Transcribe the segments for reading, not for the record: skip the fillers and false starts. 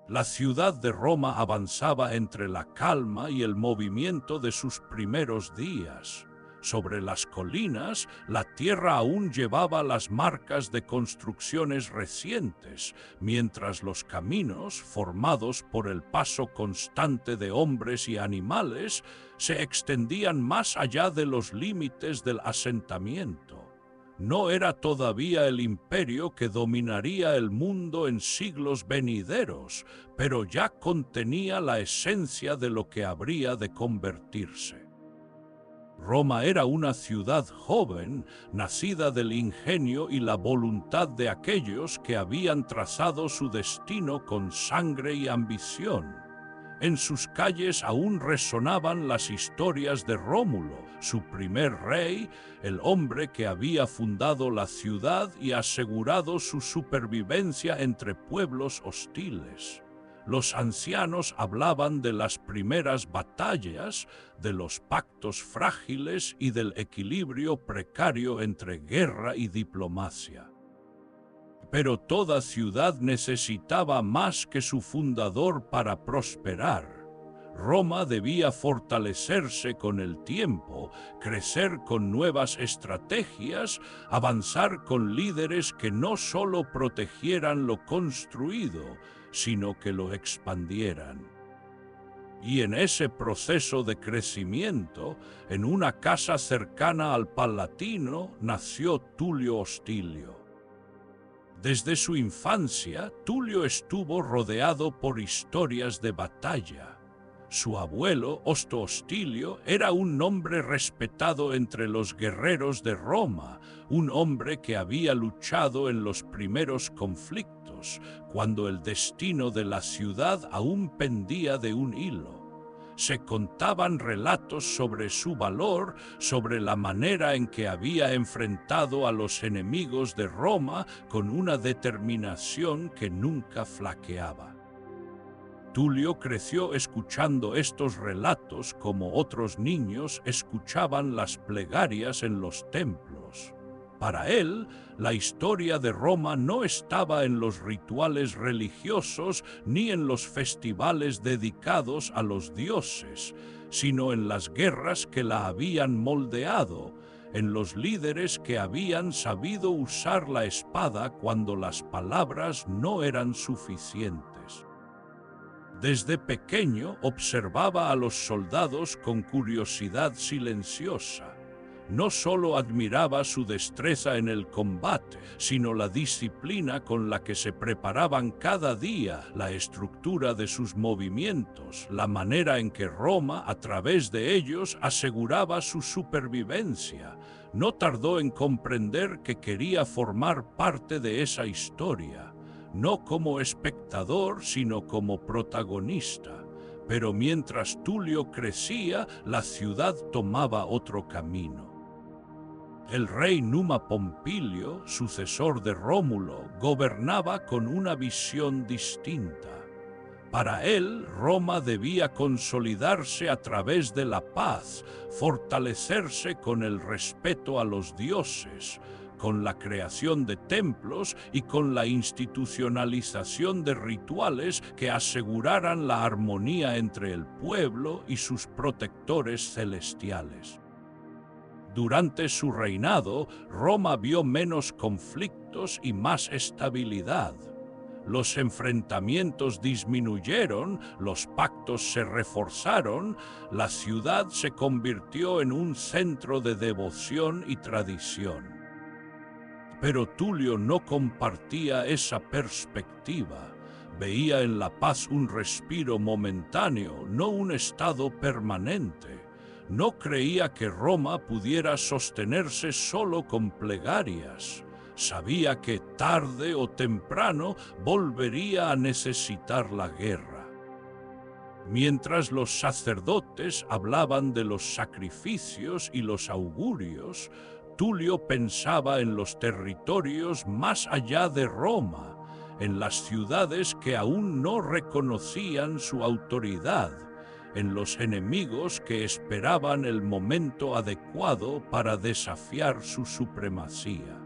La ciudad de Roma avanzaba entre la calma y el movimiento de sus primeros días. Sobre las colinas, la tierra aún llevaba las marcas de construcciones recientes, mientras los caminos, formados por el paso constante de hombres y animales, se extendían más allá de los límites del asentamiento. No era todavía el imperio que dominaría el mundo en siglos venideros, pero ya contenía la esencia de lo que habría de convertirse. Roma era una ciudad joven, nacida del ingenio y la voluntad de aquellos que habían trazado su destino con sangre y ambición. En sus calles aún resonaban las historias de Rómulo, su primer rey, el hombre que había fundado la ciudad y asegurado su supervivencia entre pueblos hostiles. Los ancianos hablaban de las primeras batallas, de los pactos frágiles y del equilibrio precario entre guerra y diplomacia. Pero toda ciudad necesitaba más que su fundador para prosperar. Roma debía fortalecerse con el tiempo, crecer con nuevas estrategias, avanzar con líderes que no solo protegieran lo construido, sino que lo expandieran. Y en ese proceso de crecimiento, en una casa cercana al Palatino, nació Tulio Hostilio. Desde su infancia, Tulio estuvo rodeado por historias de batalla. Su abuelo, Osto Hostilio, era un nombre respetado entre los guerreros de Roma, un hombre que había luchado en los primeros conflictos, cuando el destino de la ciudad aún pendía de un hilo. Se contaban relatos sobre su valor, sobre la manera en que había enfrentado a los enemigos de Roma con una determinación que nunca flaqueaba. Tulio creció escuchando estos relatos como otros niños escuchaban las plegarias en los templos. Para él, la historia de Roma no estaba en los rituales religiosos ni en los festivales dedicados a los dioses, sino en las guerras que la habían moldeado, en los líderes que habían sabido usar la espada cuando las palabras no eran suficientes. Desde pequeño observaba a los soldados con curiosidad silenciosa. No solo admiraba su destreza en el combate, sino la disciplina con la que se preparaban cada día, la estructura de sus movimientos, la manera en que Roma, a través de ellos, aseguraba su supervivencia. No tardó en comprender que quería formar parte de esa historia, no como espectador, sino como protagonista. Pero mientras Tulio crecía, la ciudad tomaba otro camino. El rey Numa Pompilio, sucesor de Rómulo, gobernaba con una visión distinta. Para él, Roma debía consolidarse a través de la paz, fortalecerse con el respeto a los dioses, con la creación de templos y con la institucionalización de rituales que aseguraran la armonía entre el pueblo y sus protectores celestiales. Durante su reinado, Roma vio menos conflictos y más estabilidad. Los enfrentamientos disminuyeron, los pactos se reforzaron, la ciudad se convirtió en un centro de devoción y tradición. Pero Tulio no compartía esa perspectiva. Veía en la paz un respiro momentáneo, no un estado permanente. No creía que Roma pudiera sostenerse solo con plegarias. Sabía que tarde o temprano volvería a necesitar la guerra. Mientras los sacerdotes hablaban de los sacrificios y los augurios, Tulio pensaba en los territorios más allá de Roma, en las ciudades que aún no reconocían su autoridad, en los enemigos que esperaban el momento adecuado para desafiar su supremacía.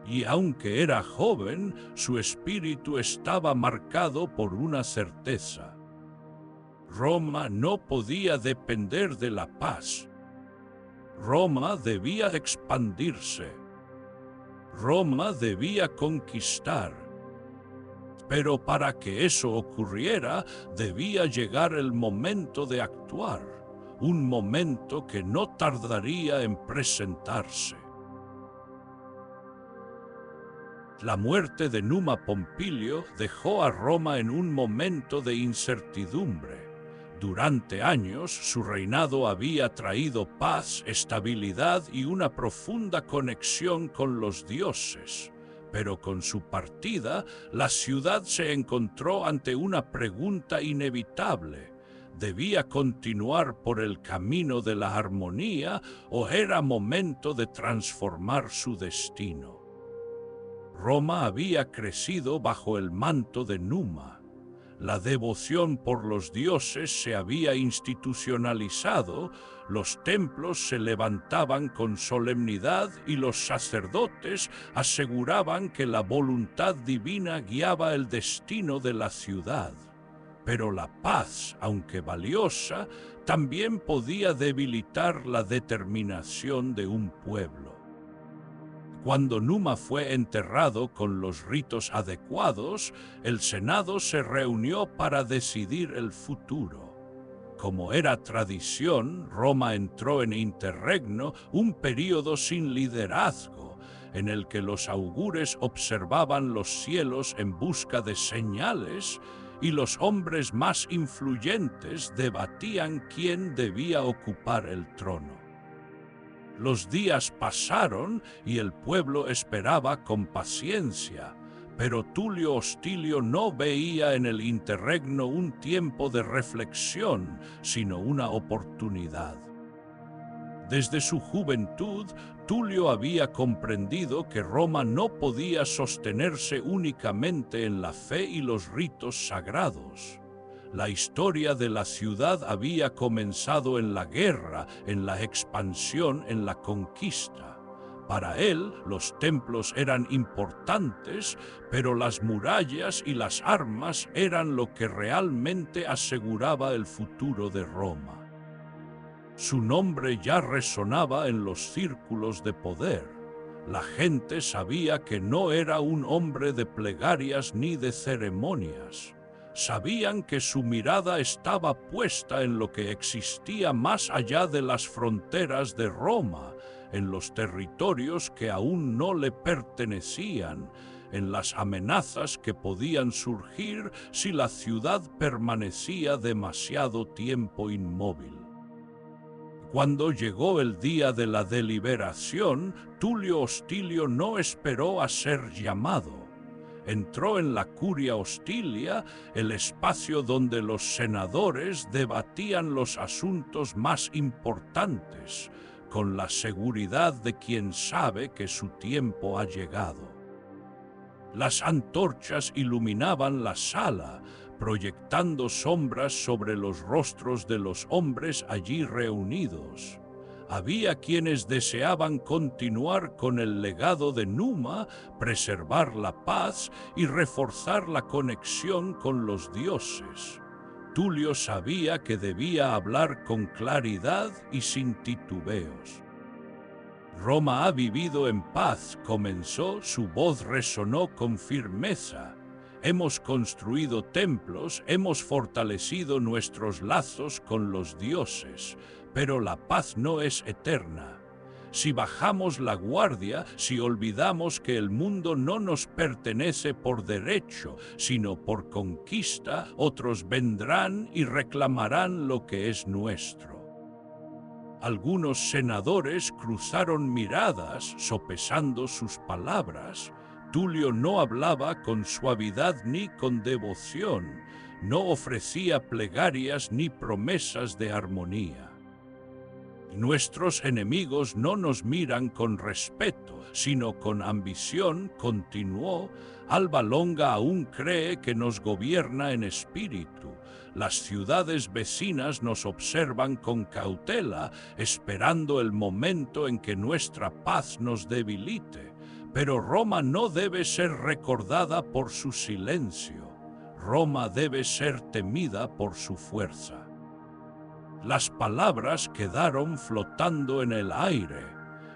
y aunque era joven, su espíritu estaba marcado por una certeza. Roma no podía depender de la paz. Roma debía expandirse. Roma debía conquistar. Pero para que eso ocurriera, debía llegar el momento de actuar, un momento que no tardaría en presentarse. La muerte de Numa Pompilio dejó a Roma en un momento de incertidumbre. Durante años su reinado había traído paz, estabilidad y una profunda conexión con los dioses. Pero con su partida, la ciudad se encontró ante una pregunta inevitable. ¿Debía continuar por el camino de la armonía o era momento de transformar su destino? Roma había crecido bajo el manto de Numa. La devoción por los dioses se había institucionalizado, los templos se levantaban con solemnidad y los sacerdotes aseguraban que la voluntad divina guiaba el destino de la ciudad. Pero la paz, aunque valiosa, también podía debilitar la determinación de un pueblo. Cuando Numa fue enterrado con los ritos adecuados, el Senado se reunió para decidir el futuro. Como era tradición, Roma entró en interregno, un período sin liderazgo, en el que los augures observaban los cielos en busca de señales y los hombres más influyentes debatían quién debía ocupar el trono. Los días pasaron y el pueblo esperaba con paciencia, pero Tulio Hostilio no veía en el interregno un tiempo de reflexión, sino una oportunidad. Desde su juventud, Tulio había comprendido que Roma no podía sostenerse únicamente en la fe y los ritos sagrados. La historia de la ciudad había comenzado en la guerra, en la expansión, en la conquista. Para él, los templos eran importantes, pero las murallas y las armas eran lo que realmente aseguraba el futuro de Roma. Su nombre ya resonaba en los círculos de poder. La gente sabía que no era un hombre de plegarias ni de ceremonias. Sabían que su mirada estaba puesta en lo que existía más allá de las fronteras de Roma, en los territorios que aún no le pertenecían, en las amenazas que podían surgir si la ciudad permanecía demasiado tiempo inmóvil. Cuando llegó el día de la deliberación, Tulio Hostilio no esperó a ser llamado. Entró en la Curia Hostilia, el espacio donde los senadores debatían los asuntos más importantes, con la seguridad de quien sabe que su tiempo ha llegado. Las antorchas iluminaban la sala, proyectando sombras sobre los rostros de los hombres allí reunidos. Había quienes deseaban continuar con el legado de Numa, preservar la paz y reforzar la conexión con los dioses. Tulio sabía que debía hablar con claridad y sin titubeos. Roma ha vivido en paz, comenzó, su voz resonó con firmeza. Hemos construido templos, hemos fortalecido nuestros lazos con los dioses, pero la paz no es eterna. Si bajamos la guardia, si olvidamos que el mundo no nos pertenece por derecho, sino por conquista, otros vendrán y reclamarán lo que es nuestro. Algunos senadores cruzaron miradas, sopesando sus palabras. Tulio no hablaba con suavidad ni con devoción, no ofrecía plegarias ni promesas de armonía. Nuestros enemigos no nos miran con respeto, sino con ambición, continuó. Alba Longa aún cree que nos gobierna en espíritu. Las ciudades vecinas nos observan con cautela, esperando el momento en que nuestra paz nos debilite. Pero Roma no debe ser recordada por su silencio. Roma debe ser temida por su fuerza. Las palabras quedaron flotando en el aire.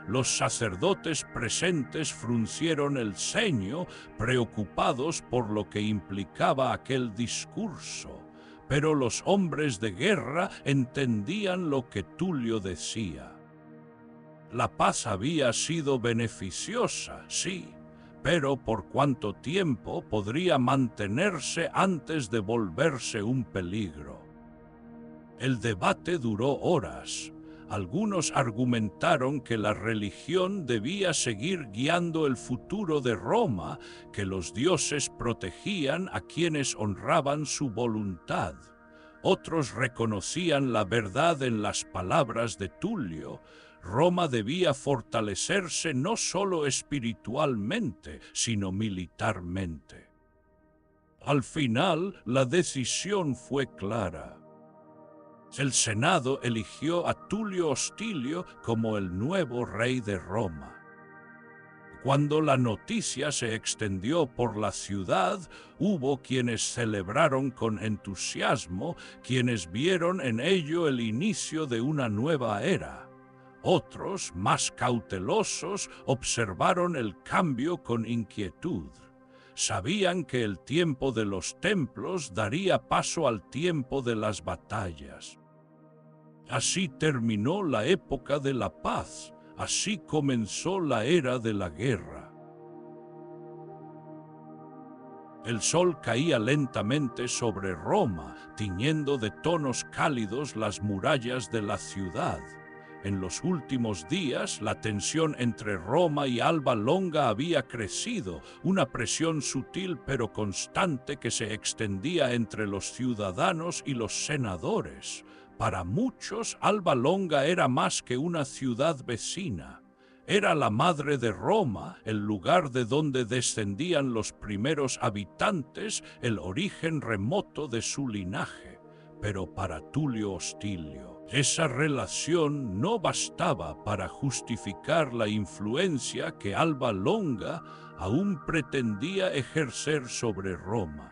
Los sacerdotes presentes fruncieron el ceño, preocupados por lo que implicaba aquel discurso. Pero los hombres de guerra entendían lo que Tulio decía. La paz había sido beneficiosa, sí, pero ¿por cuánto tiempo podría mantenerse antes de volverse un peligro? El debate duró horas. Algunos argumentaron que la religión debía seguir guiando el futuro de Roma, que los dioses protegían a quienes honraban su voluntad. Otros reconocían la verdad en las palabras de Tulio. Roma debía fortalecerse no solo espiritualmente, sino militarmente. Al final, la decisión fue clara. El Senado eligió a Tulio Hostilio como el nuevo rey de Roma. Cuando la noticia se extendió por la ciudad, hubo quienes celebraron con entusiasmo, quienes vieron en ello el inicio de una nueva era. Otros, más cautelosos, observaron el cambio con inquietud. Sabían que el tiempo de los templos daría paso al tiempo de las batallas. Así terminó la época de la paz, así comenzó la era de la guerra. El sol caía lentamente sobre Roma, tiñendo de tonos cálidos las murallas de la ciudad. En los últimos días, la tensión entre Roma y Alba Longa había crecido, una presión sutil pero constante que se extendía entre los ciudadanos y los senadores. Para muchos, Alba Longa era más que una ciudad vecina. Era la madre de Roma, el lugar de donde descendían los primeros habitantes, el origen remoto de su linaje. Pero para Tulio Hostilio, esa relación no bastaba para justificar la influencia que Alba Longa aún pretendía ejercer sobre Roma.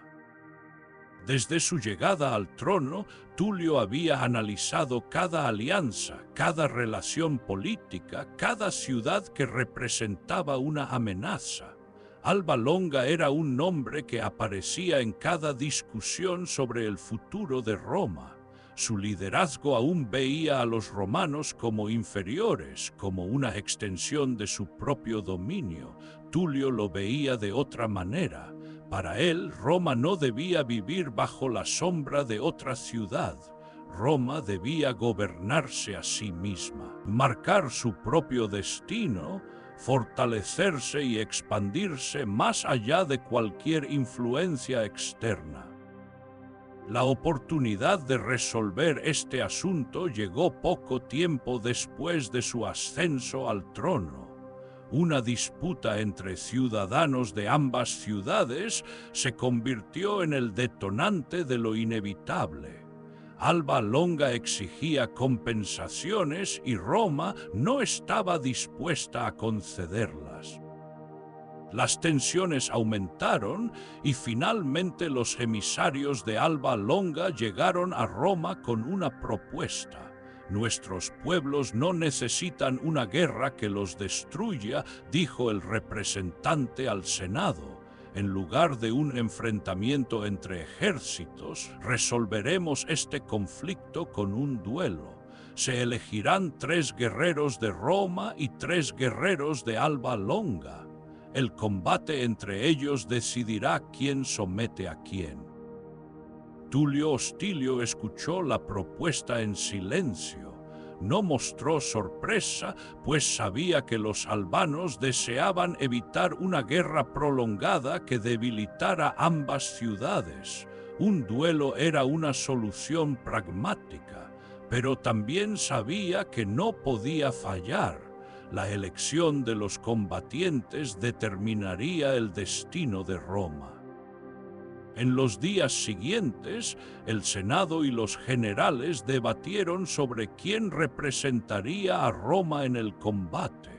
Desde su llegada al trono, Tulio había analizado cada alianza, cada relación política, cada ciudad que representaba una amenaza. Alba Longa era un nombre que aparecía en cada discusión sobre el futuro de Roma. Su liderazgo aún veía a los romanos como inferiores, como una extensión de su propio dominio. Tulio lo veía de otra manera. Para él, Roma no debía vivir bajo la sombra de otra ciudad. Roma debía gobernarse a sí misma, marcar su propio destino, fortalecerse y expandirse más allá de cualquier influencia externa. La oportunidad de resolver este asunto llegó poco tiempo después de su ascenso al trono. Una disputa entre ciudadanos de ambas ciudades se convirtió en el detonante de lo inevitable. Alba Longa exigía compensaciones y Roma no estaba dispuesta a concederlas. Las tensiones aumentaron y finalmente los emisarios de Alba Longa llegaron a Roma con una propuesta. Nuestros pueblos no necesitan una guerra que los destruya, dijo el representante al Senado. En lugar de un enfrentamiento entre ejércitos, resolveremos este conflicto con un duelo. Se elegirán 3 guerreros de Roma y 3 guerreros de Alba Longa. El combate entre ellos decidirá quién somete a quién. Tulio Hostilio escuchó la propuesta en silencio. No mostró sorpresa, pues sabía que los albanos deseaban evitar una guerra prolongada que debilitara ambas ciudades. Un duelo era una solución pragmática, pero también sabía que no podía fallar. La elección de los combatientes determinaría el destino de Roma. En los días siguientes, el Senado y los generales debatieron sobre quién representaría a Roma en el combate.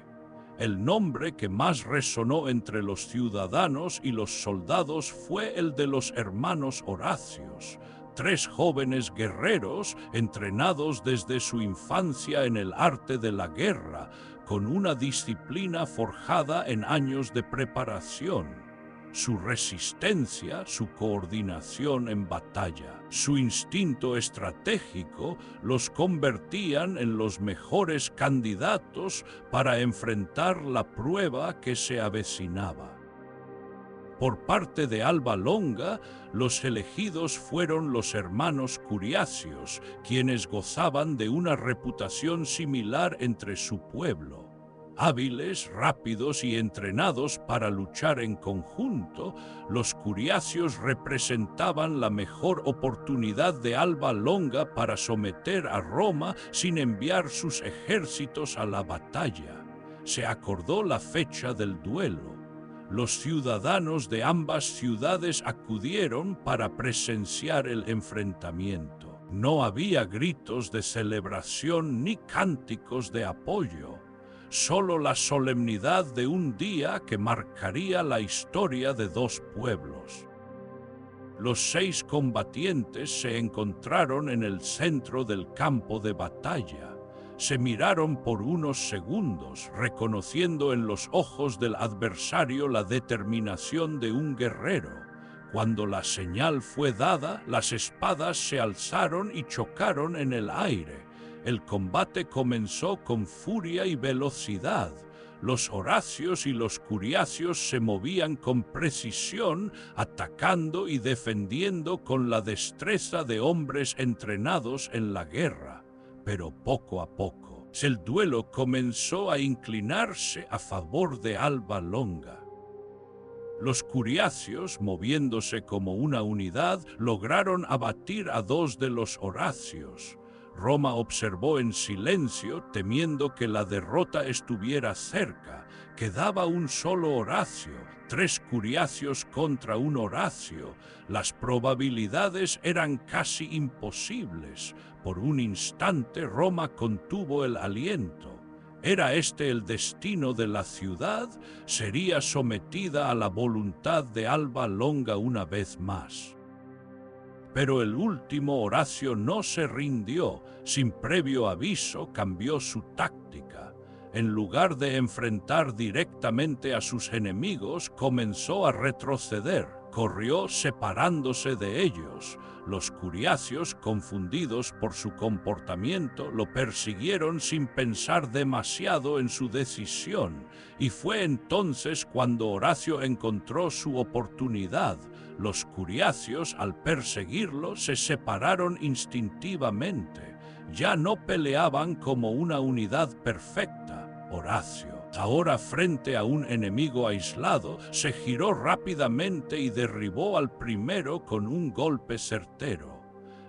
El nombre que más resonó entre los ciudadanos y los soldados fue el de los hermanos Horacios, 3 jóvenes guerreros entrenados desde su infancia en el arte de la guerra, con una disciplina forjada en años de preparación. Su resistencia, su coordinación en batalla, su instinto estratégico los convertían en los mejores candidatos para enfrentar la prueba que se avecinaba. Por parte de Alba Longa, los elegidos fueron los hermanos Curiacios, quienes gozaban de una reputación similar entre su pueblo. Hábiles, rápidos y entrenados para luchar en conjunto, los Curiacios representaban la mejor oportunidad de Alba Longa para someter a Roma sin enviar sus ejércitos a la batalla. Se acordó la fecha del duelo. Los ciudadanos de ambas ciudades acudieron para presenciar el enfrentamiento. No había gritos de celebración ni cánticos de apoyo. Solo la solemnidad de un día que marcaría la historia de 2 pueblos. Los 6 combatientes se encontraron en el centro del campo de batalla. Se miraron por unos segundos, reconociendo en los ojos del adversario la determinación de un guerrero. Cuando la señal fue dada, las espadas se alzaron y chocaron en el aire. El combate comenzó con furia y velocidad. Los Horacios y los Curiacios se movían con precisión, atacando y defendiendo con la destreza de hombres entrenados en la guerra. Pero poco a poco, el duelo comenzó a inclinarse a favor de Alba Longa. Los Curiacios, moviéndose como una unidad, lograron abatir a 2 de los Horacios. Roma observó en silencio, temiendo que la derrota estuviera cerca. Quedaba un solo Horacio, 3 Curiacios contra un Horacio. Las probabilidades eran casi imposibles. Por un instante Roma contuvo el aliento. ¿Era este el destino de la ciudad? ¿Sería sometida a la voluntad de Alba Longa una vez más? Pero el último Horacio no se rindió. Sin previo aviso, cambió su táctica. En lugar de enfrentar directamente a sus enemigos, comenzó a retroceder. Corrió separándose de ellos. Los Curiacios, confundidos por su comportamiento, lo persiguieron sin pensar demasiado en su decisión. Y fue entonces cuando Horacio encontró su oportunidad. Los Curiacios, al perseguirlo, se separaron instintivamente. Ya no peleaban como una unidad perfecta. Horacio, ahora frente a un enemigo aislado, se giró rápidamente y derribó al primero con un golpe certero.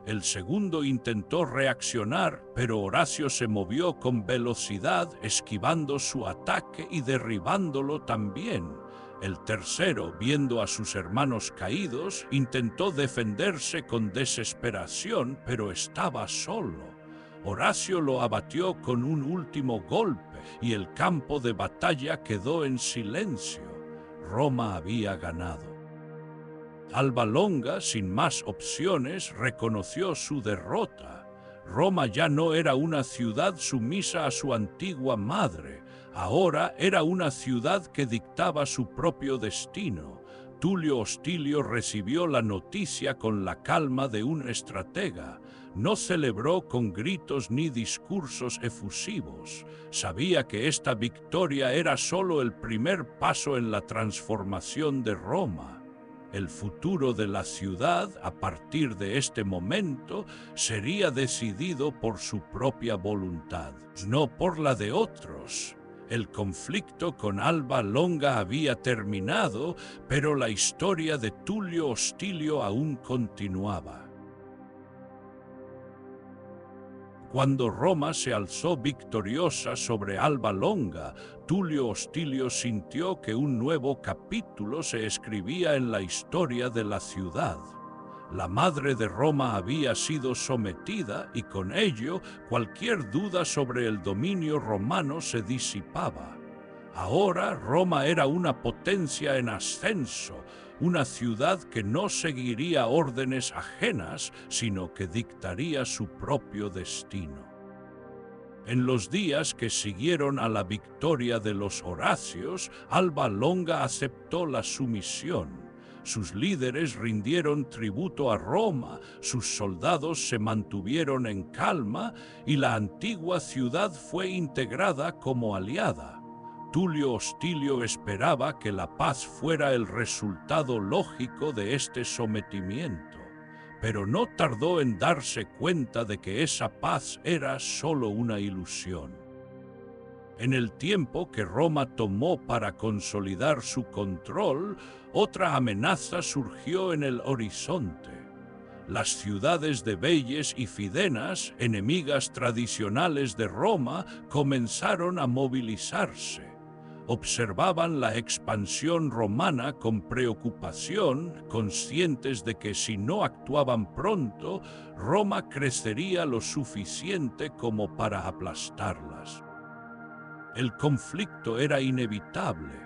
El segundo intentó reaccionar, pero Horacio se movió con velocidad, esquivando su ataque y derribándolo también. El tercero, viendo a sus hermanos caídos, intentó defenderse con desesperación, pero estaba solo. Horacio lo abatió con un último golpe y el campo de batalla quedó en silencio. Roma había ganado. Alba Longa, sin más opciones, reconoció su derrota. Roma ya no era una ciudad sumisa a su antigua madre. Ahora era una ciudad que dictaba su propio destino. Tulio Hostilio recibió la noticia con la calma de un estratega. No celebró con gritos ni discursos efusivos. Sabía que esta victoria era solo el primer paso en la transformación de Roma. El futuro de la ciudad, a partir de este momento, sería decidido por su propia voluntad, no por la de otros. El conflicto con Alba Longa había terminado, pero la historia de Tulio Hostilio aún continuaba. Cuando Roma se alzó victoriosa sobre Alba Longa, Tulio Hostilio sintió que un nuevo capítulo se escribía en la historia de la ciudad. La madre de Roma había sido sometida y con ello cualquier duda sobre el dominio romano se disipaba. Ahora Roma era una potencia en ascenso, una ciudad que no seguiría órdenes ajenas, sino que dictaría su propio destino. En los días que siguieron a la victoria de los Horacios, Alba Longa aceptó la sumisión. Sus líderes rindieron tributo a Roma, sus soldados se mantuvieron en calma y la antigua ciudad fue integrada como aliada. Tulio Hostilio esperaba que la paz fuera el resultado lógico de este sometimiento, pero no tardó en darse cuenta de que esa paz era solo una ilusión. En el tiempo que Roma tomó para consolidar su control, otra amenaza surgió en el horizonte. Las ciudades de Veyes y Fidenas, enemigas tradicionales de Roma, comenzaron a movilizarse. Observaban la expansión romana con preocupación, conscientes de que si no actuaban pronto, Roma crecería lo suficiente como para aplastarlas. El conflicto era inevitable.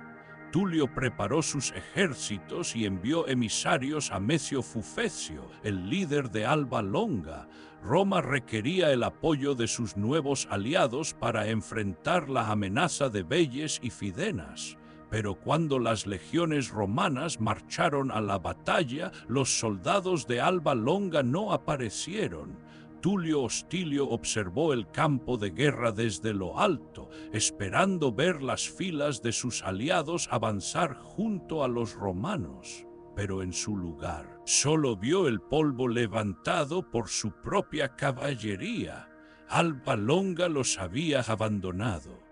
Tulio preparó sus ejércitos y envió emisarios a Mesio Fufecio, el líder de Alba Longa. Roma requería el apoyo de sus nuevos aliados para enfrentar la amenaza de Veyes y Fidenas. Pero cuando las legiones romanas marcharon a la batalla, los soldados de Alba Longa no aparecieron. Tulio Hostilio observó el campo de guerra desde lo alto, esperando ver las filas de sus aliados avanzar junto a los romanos. Pero en su lugar, solo vio el polvo levantado por su propia caballería. Alba Longa los había abandonado.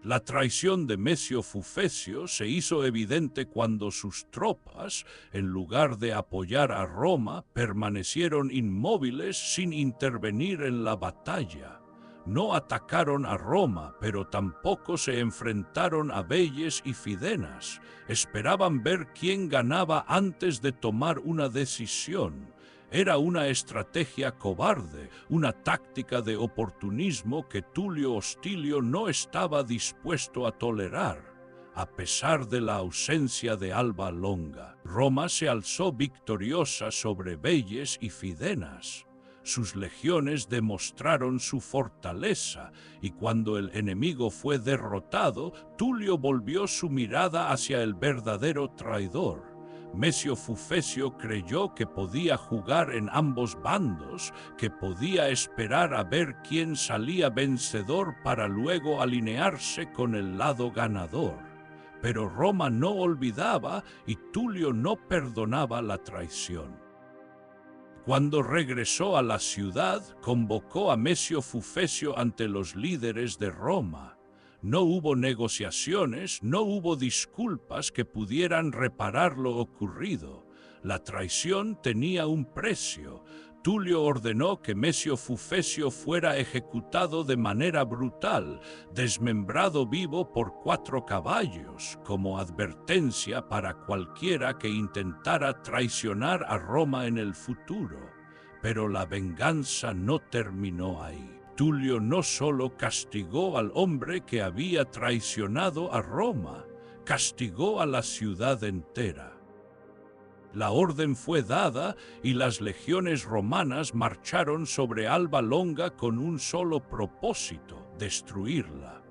La traición de Mesio Fufecio se hizo evidente cuando sus tropas, en lugar de apoyar a Roma, permanecieron inmóviles sin intervenir en la batalla. No atacaron a Roma, pero tampoco se enfrentaron a Veyes y Fidenas. Esperaban ver quién ganaba antes de tomar una decisión. Era una estrategia cobarde, una táctica de oportunismo que Tulio Hostilio no estaba dispuesto a tolerar. A pesar de la ausencia de Alba Longa, Roma se alzó victoriosa sobre Veyes y Fidenas. Sus legiones demostraron su fortaleza, y cuando el enemigo fue derrotado, Tulio volvió su mirada hacia el verdadero traidor. Mesio Fufecio creyó que podía jugar en ambos bandos, que podía esperar a ver quién salía vencedor para luego alinearse con el lado ganador. Pero Roma no olvidaba y Tulio no perdonaba la traición. Cuando regresó a la ciudad, convocó a Mesio Fufecio ante los líderes de Roma. No hubo negociaciones, no hubo disculpas que pudieran reparar lo ocurrido. La traición tenía un precio. Tulio ordenó que Mesio Fufecio fuera ejecutado de manera brutal, desmembrado vivo por 4 caballos, como advertencia para cualquiera que intentara traicionar a Roma en el futuro. Pero la venganza no terminó ahí. Tulio no solo castigó al hombre que había traicionado a Roma, castigó a la ciudad entera. La orden fue dada y las legiones romanas marcharon sobre Alba Longa con un solo propósito: destruirla.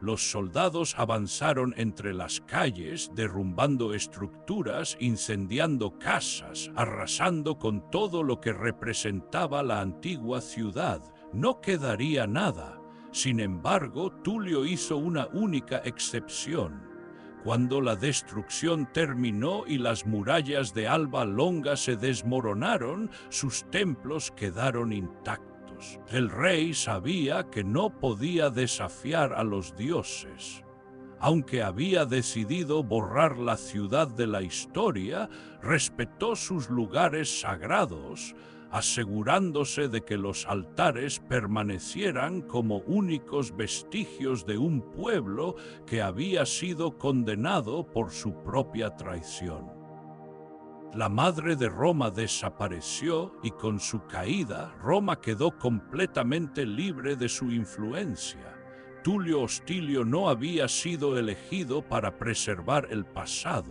Los soldados avanzaron entre las calles, derrumbando estructuras, incendiando casas, arrasando con todo lo que representaba la antigua ciudad. No quedaría nada. Sin embargo, Tulio hizo una única excepción. Cuando la destrucción terminó y las murallas de Alba Longa se desmoronaron, sus templos quedaron intactos. El rey sabía que no podía desafiar a los dioses. Aunque había decidido borrar la ciudad de la historia, respetó sus lugares sagrados, asegurándose de que los altares permanecieran como únicos vestigios de un pueblo que había sido condenado por su propia traición. La madre de Roma desapareció y con su caída, Roma quedó completamente libre de su influencia. Tulio Hostilio no había sido elegido para preservar el pasado,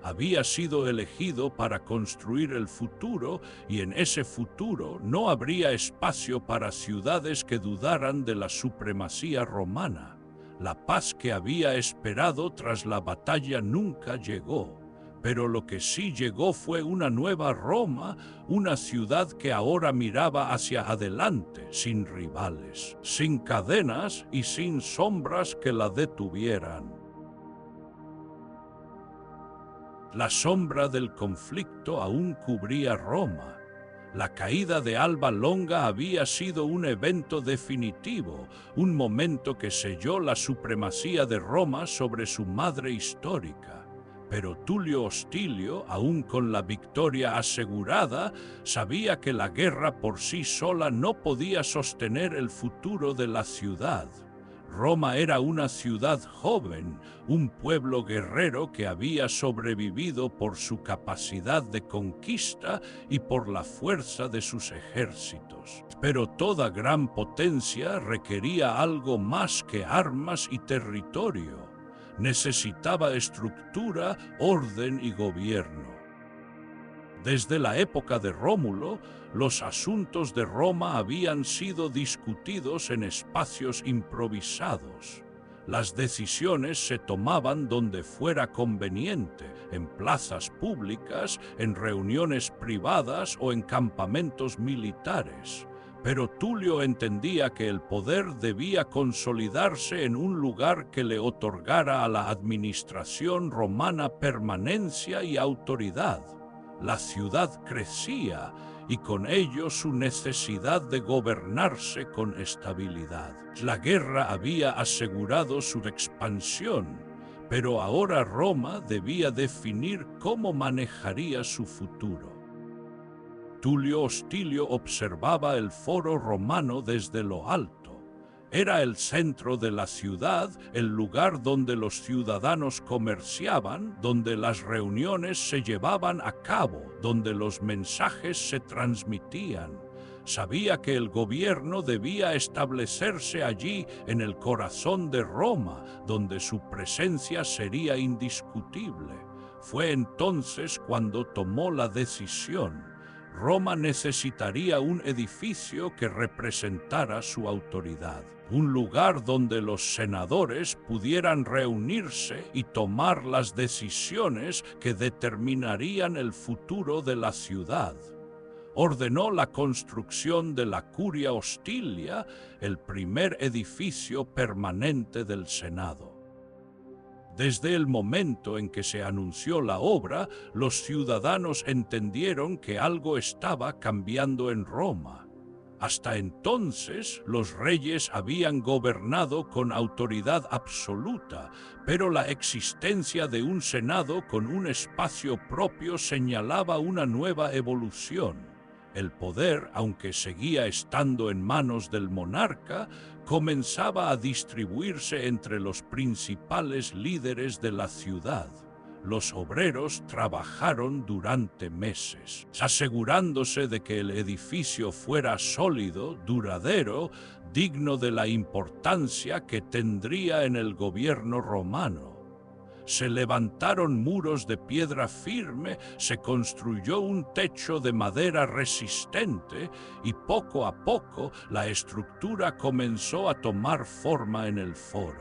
había sido elegido para construir el futuro, y en ese futuro no habría espacio para ciudades que dudaran de la supremacía romana. La paz que había esperado tras la batalla nunca llegó, pero lo que sí llegó fue una nueva Roma, una ciudad que ahora miraba hacia adelante, sin rivales, sin cadenas y sin sombras que la detuvieran. La sombra del conflicto aún cubría Roma. La caída de Alba Longa había sido un evento definitivo, un momento que selló la supremacía de Roma sobre su madre histórica. Pero Tulio Hostilio, aún con la victoria asegurada, sabía que la guerra por sí sola no podía sostener el futuro de la ciudad. Roma era una ciudad joven, un pueblo guerrero que había sobrevivido por su capacidad de conquista y por la fuerza de sus ejércitos. Pero toda gran potencia requería algo más que armas y territorio. Necesitaba estructura, orden y gobierno. Desde la época de Rómulo, los asuntos de Roma habían sido discutidos en espacios improvisados. Las decisiones se tomaban donde fuera conveniente, en plazas públicas, en reuniones privadas o en campamentos militares. Pero Tulio entendía que el poder debía consolidarse en un lugar que le otorgara a la administración romana permanencia y autoridad. La ciudad crecía y con ello su necesidad de gobernarse con estabilidad. La guerra había asegurado su expansión, pero ahora Roma debía definir cómo manejaría su futuro. Tulio Hostilio observaba el foro romano desde lo alto. Era el centro de la ciudad, el lugar donde los ciudadanos comerciaban, donde las reuniones se llevaban a cabo, donde los mensajes se transmitían. Sabía que el gobierno debía establecerse allí, en el corazón de Roma, donde su presencia sería indiscutible. Fue entonces cuando tomó la decisión. Roma necesitaría un edificio que representara su autoridad, un lugar donde los senadores pudieran reunirse y tomar las decisiones que determinarían el futuro de la ciudad. Ordenó la construcción de la Curia Hostilia, el primer edificio permanente del Senado. Desde el momento en que se anunció la obra, los ciudadanos entendieron que algo estaba cambiando en Roma. Hasta entonces, los reyes habían gobernado con autoridad absoluta, pero la existencia de un senado con un espacio propio señalaba una nueva evolución. El poder, aunque seguía estando en manos del monarca, comenzaba a distribuirse entre los principales líderes de la ciudad. Los obreros trabajaron durante meses, asegurándose de que el edificio fuera sólido, duradero, digno de la importancia que tendría en el gobierno romano. Se levantaron muros de piedra firme, se construyó un techo de madera resistente y poco a poco la estructura comenzó a tomar forma en el foro.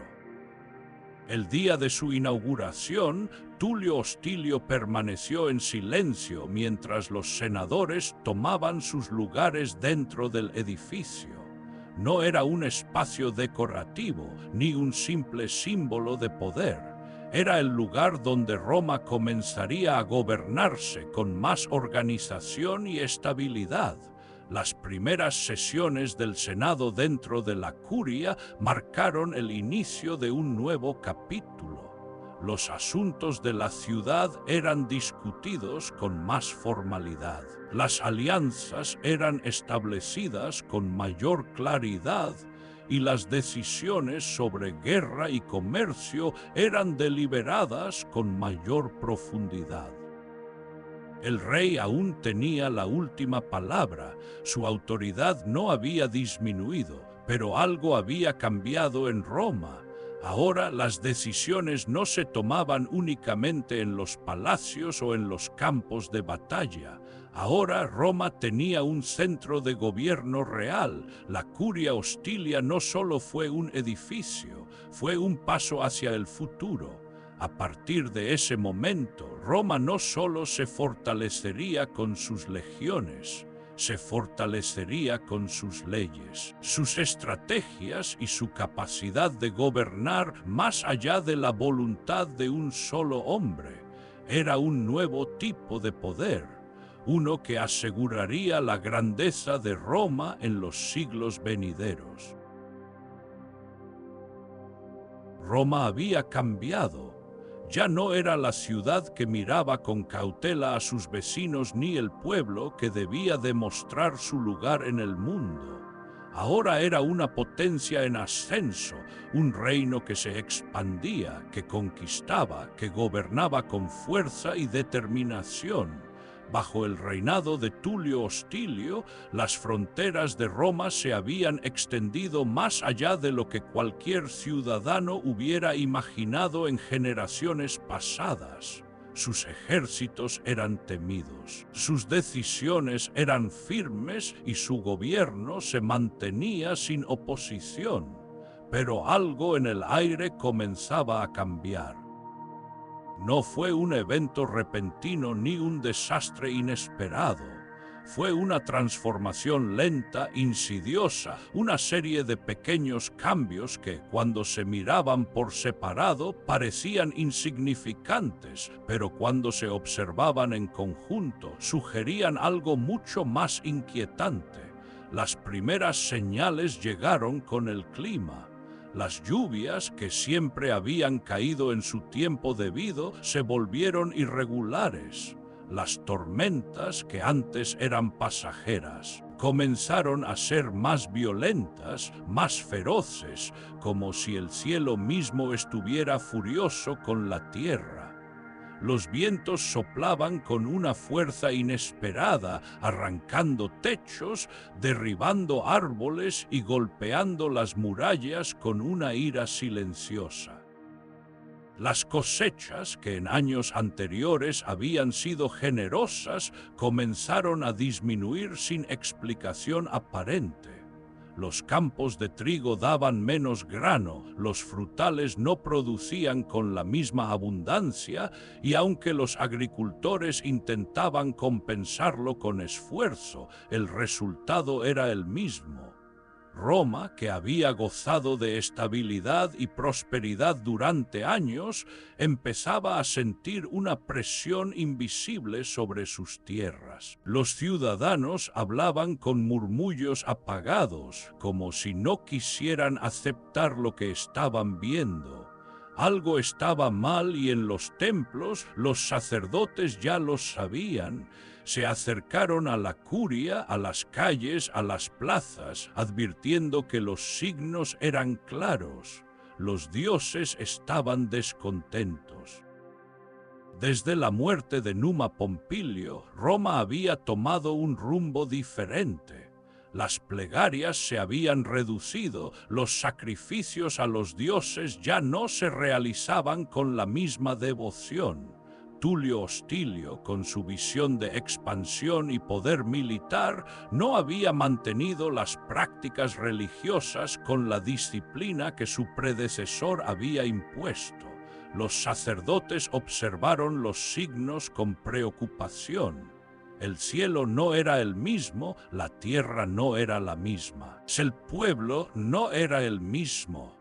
El día de su inauguración, Tulio Hostilio permaneció en silencio mientras los senadores tomaban sus lugares dentro del edificio. No era un espacio decorativo ni un simple símbolo de poder. Era el lugar donde Roma comenzaría a gobernarse con más organización y estabilidad. Las primeras sesiones del Senado dentro de la Curia marcaron el inicio de un nuevo capítulo. Los asuntos de la ciudad eran discutidos con más formalidad. Las alianzas eran establecidas con mayor claridad y las decisiones sobre guerra y comercio eran deliberadas con mayor profundidad. El rey aún tenía la última palabra, su autoridad no había disminuido, Pero algo había cambiado en Roma. Ahora las decisiones no se tomaban únicamente en los palacios o en los campos de batalla. Ahora Roma tenía un centro de gobierno real. La Curia Hostilia no solo fue un edificio, fue un paso hacia el futuro. A partir de ese momento, Roma no solo se fortalecería con sus legiones, se fortalecería con sus leyes, sus estrategias y su capacidad de gobernar más allá de la voluntad de un solo hombre. Era un nuevo tipo de poder, uno que aseguraría la grandeza de Roma en los siglos venideros. Roma había cambiado. Ya no era la ciudad que miraba con cautela a sus vecinos ni el pueblo que debía demostrar su lugar en el mundo. Ahora era una potencia en ascenso, un reino que se expandía, que conquistaba, que gobernaba con fuerza y determinación. Bajo el reinado de Tulio Hostilio, las fronteras de Roma se habían extendido más allá de lo que cualquier ciudadano hubiera imaginado en generaciones pasadas. Sus ejércitos eran temidos, sus decisiones eran firmes y su gobierno se mantenía sin oposición. Pero algo en el aire comenzaba a cambiar. No fue un evento repentino ni un desastre inesperado. Fue una transformación lenta, insidiosa, una serie de pequeños cambios que, cuando se miraban por separado, parecían insignificantes, pero cuando se observaban en conjunto, sugerían algo mucho más inquietante. Las primeras señales llegaron con el clima. Las lluvias, que siempre habían caído en su tiempo debido, se volvieron irregulares. Las tormentas, que antes eran pasajeras, comenzaron a ser más violentas, más feroces, como si el cielo mismo estuviera furioso con la tierra. Los vientos soplaban con una fuerza inesperada, arrancando techos, derribando árboles y golpeando las murallas con una ira silenciosa. Las cosechas, que en años anteriores habían sido generosas, comenzaron a disminuir sin explicación aparente. Los campos de trigo daban menos grano, los frutales no producían con la misma abundancia y aunque los agricultores intentaban compensarlo con esfuerzo, el resultado era el mismo. Roma, que había gozado de estabilidad y prosperidad durante años, empezaba a sentir una presión invisible sobre sus tierras. Los ciudadanos hablaban con murmullos apagados, como si no quisieran aceptar lo que estaban viendo. Algo estaba mal y en los templos los sacerdotes ya lo sabían. Se acercaron a la curia, a las calles, a las plazas, advirtiendo que los signos eran claros. Los dioses estaban descontentos. Desde la muerte de Numa Pompilio, Roma había tomado un rumbo diferente. Las plegarias se habían reducido, los sacrificios a los dioses ya no se realizaban con la misma devoción. Tulio Hostilio, con su visión de expansión y poder militar, no había mantenido las prácticas religiosas con la disciplina que su predecesor había impuesto. Los sacerdotes observaron los signos con preocupación. El cielo no era el mismo, la tierra no era la misma. El pueblo no era el mismo.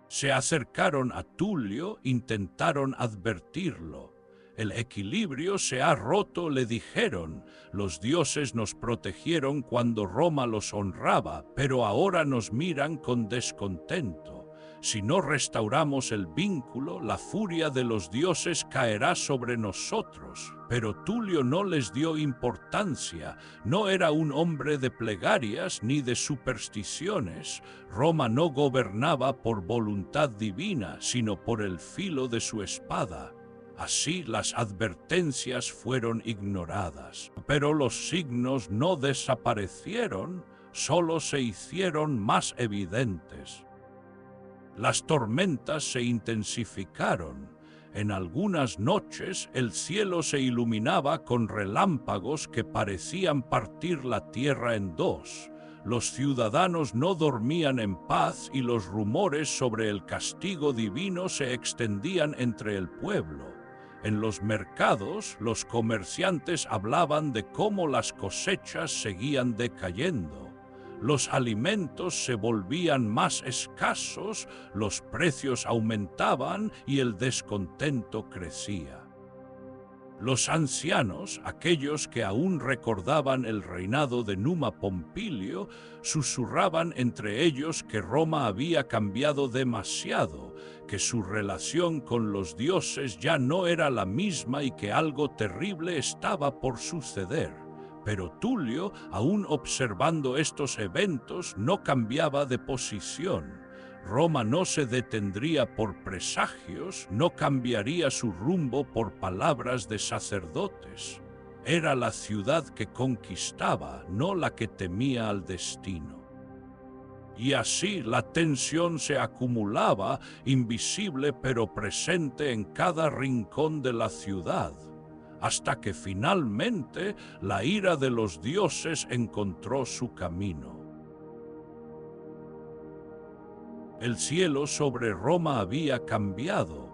Se acercaron a Tulio, intentaron advertirlo. El equilibrio se ha roto, le dijeron. Los dioses nos protegieron cuando Roma los honraba, pero ahora nos miran con descontento. Si no restauramos el vínculo, la furia de los dioses caerá sobre nosotros. Pero Tulio no les dio importancia, no era un hombre de plegarias ni de supersticiones. Roma no gobernaba por voluntad divina, sino por el filo de su espada. Así las advertencias fueron ignoradas. Pero los signos no desaparecieron. solo se hicieron más evidentes. Las tormentas se intensificaron. En algunas noches el cielo se iluminaba con relámpagos que parecían partir la tierra en dos. Los ciudadanos no dormían en paz y los rumores sobre el castigo divino se extendían entre el pueblo. En los mercados, los comerciantes hablaban de cómo las cosechas seguían decayendo. Los alimentos se volvían más escasos, los precios aumentaban y el descontento crecía. Los ancianos, aquellos que aún recordaban el reinado de Numa Pompilio, susurraban entre ellos que Roma había cambiado demasiado, que su relación con los dioses ya no era la misma y que algo terrible estaba por suceder. Pero Tulio, aún observando estos eventos, no cambiaba de posición. Roma no se detendría por presagios, no cambiaría su rumbo por palabras de sacerdotes. Era la ciudad que conquistaba, no la que temía al destino. Y así la tensión se acumulaba, invisible pero presente en cada rincón de la ciudad, hasta que finalmente la ira de los dioses encontró su camino. El cielo sobre Roma había cambiado.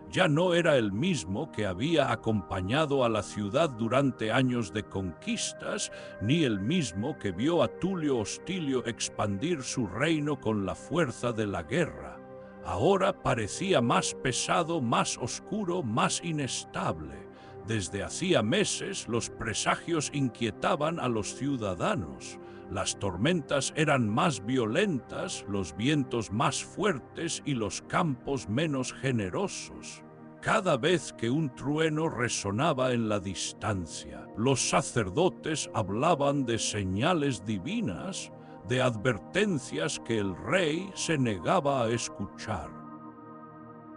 Ya no era el mismo que había acompañado a la ciudad durante años de conquistas, ni el mismo que vio a Tulio Hostilio expandir su reino con la fuerza de la guerra. Ahora parecía más pesado, más oscuro, más inestable. Desde hacía meses los presagios inquietaban a los ciudadanos. Las tormentas eran más violentas, los vientos más fuertes y los campos menos generosos. Cada vez que un trueno resonaba en la distancia, los sacerdotes hablaban de señales divinas, de advertencias que el rey se negaba a escuchar.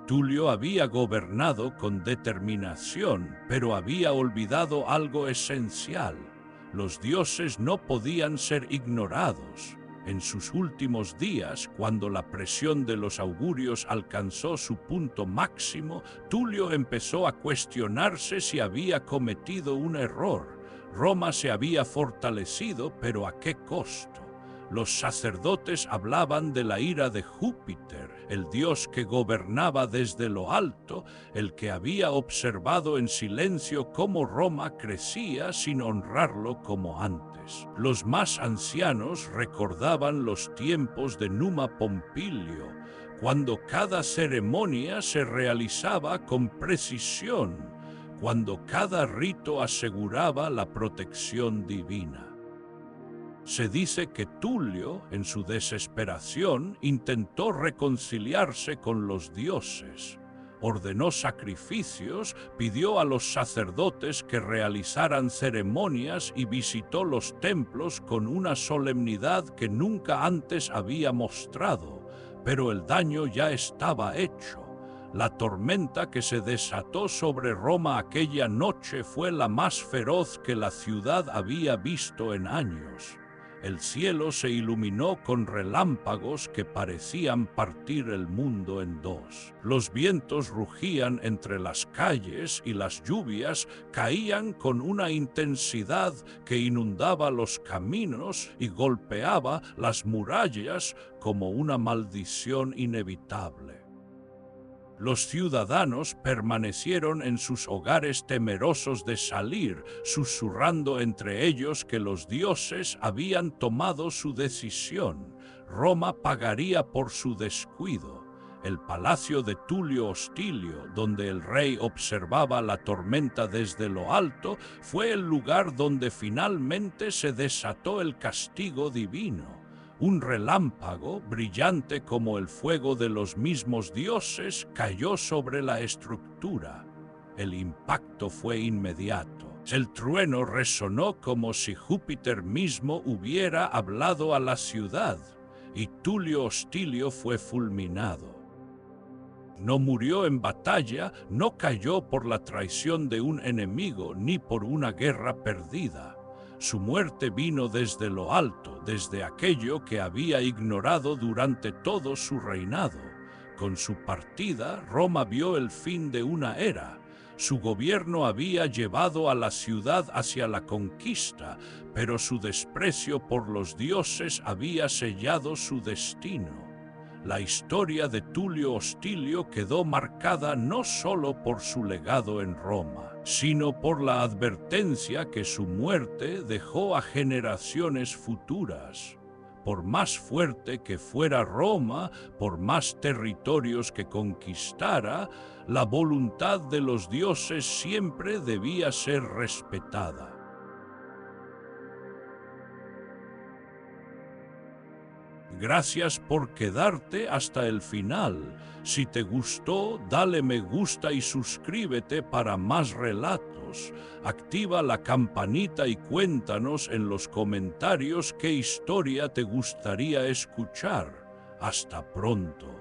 Tulio había gobernado con determinación, pero había olvidado algo esencial. Los dioses no podían ser ignorados. En sus últimos días, cuando la presión de los augurios alcanzó su punto máximo, Tulio empezó a cuestionarse si había cometido un error. Roma se había fortalecido, pero ¿a qué costo? Los sacerdotes hablaban de la ira de Júpiter, el dios que gobernaba desde lo alto, el que había observado en silencio cómo Roma crecía sin honrarlo como antes. Los más ancianos recordaban los tiempos de Numa Pompilio, cuando cada ceremonia se realizaba con precisión, cuando cada rito aseguraba la protección divina. Se dice que Tulio, en su desesperación, intentó reconciliarse con los dioses. Ordenó sacrificios, pidió a los sacerdotes que realizaran ceremonias y visitó los templos con una solemnidad que nunca antes había mostrado, pero el daño ya estaba hecho. La tormenta que se desató sobre Roma aquella noche fue la más feroz que la ciudad había visto en años. El cielo se iluminó con relámpagos que parecían partir el mundo en dos. Los vientos rugían entre las calles y las lluvias caían con una intensidad que inundaba los caminos y golpeaba las murallas como una maldición inevitable. Los ciudadanos permanecieron en sus hogares temerosos de salir, susurrando entre ellos que los dioses habían tomado su decisión. Roma pagaría por su descuido. El palacio de Tulio Hostilio, donde el rey observaba la tormenta desde lo alto, fue el lugar donde finalmente se desató el castigo divino. Un relámpago, brillante como el fuego de los mismos dioses, cayó sobre la estructura. El impacto fue inmediato. El trueno resonó como si Júpiter mismo hubiera hablado a la ciudad, y Tulio Hostilio fue fulminado. No murió en batalla, no cayó por la traición de un enemigo, ni por una guerra perdida. Su muerte vino desde lo alto, desde aquello que había ignorado durante todo su reinado. Con su partida, Roma vio el fin de una era. Su gobierno había llevado a la ciudad hacia la conquista, pero su desprecio por los dioses había sellado su destino. La historia de Tulio Hostilio quedó marcada no solo por su legado en Roma, sino por la advertencia que su muerte dejó a generaciones futuras. Por más fuerte que fuera Roma, por más territorios que conquistara, la voluntad de los dioses siempre debía ser respetada. Gracias por quedarte hasta el final. Si te gustó, dale me gusta y suscríbete para más relatos. Activa la campanita y cuéntanos en los comentarios qué historia te gustaría escuchar. Hasta pronto.